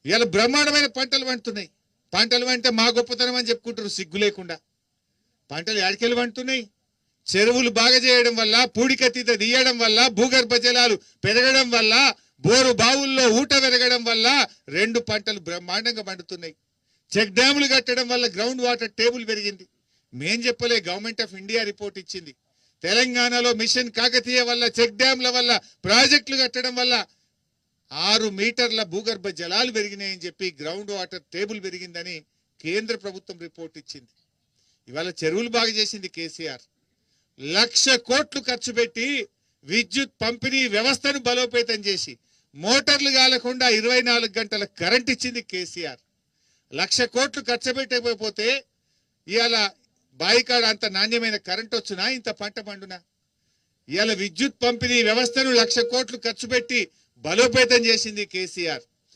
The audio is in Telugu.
ఇవాళ బ్రహ్మాండమైన పంటలు పండుతున్నాయి. పంటలు పంటే మా గొప్పతనం అని చెప్పుకుంటారు సిగ్గు లేకుండా. పంటలు ఎడకెళ్ళి పండుతున్నాయి. చెరువులు బాగా చేయడం వల్ల, పూడికతీత తీయడం వల్ల, భూగర్భ జలాలు పెరగడం వల్ల, బోరు బావుల్లో ఊట పెరగడం వల్ల 2 పంటలు బ్రహ్మాండంగా పండుతున్నాయి. చెక్ డ్యాములు కట్టడం వల్ల గ్రౌండ్ వాటర్ టేబుల్ పెరిగింది. మేం చెప్పలే, గవర్నమెంట్ ఆఫ్ ఇండియా రిపోర్ట్ ఇచ్చింది. తెలంగాణలో మిషన్ కాకతీయ వల్ల, చెక్ డ్యామ్ల వల్ల, ప్రాజెక్టులు కట్టడం వల్ల 6 మీటర్ల భూగర్భ జలాలు పెరిగినాయని చెప్పి గ్రౌండ్ వాటర్ టేబుల్ పెరిగిందని కేంద్ర ప్రభుత్వం రిపోర్ట్ ఇచ్చింది. ఇవాళ చెరువులు బాగా చేసింది కేసీఆర్. 1,00,000 కోట్లు ఖర్చు పెట్టి విద్యుత్ పంపిణీ వ్యవస్థను బలోపేతం చేసి మోటార్లు కాలకుండా 24 గంటల కరెంట్ ఇచ్చింది కేసీఆర్. 1,00,000 కోట్లు ఖర్చు పెట్టకపోతే ఇవాళ బాయికాడ అంత నాణ్యమైన కరెంట్ వచ్చునా, ఇంత పంట పండునా? ఇవాళ విద్యుత్ పంపిణీ వ్యవస్థను 1,00,000 కోట్లు ఖర్చు పెట్టి బలోపేతం చేసింది కేసీఆర్.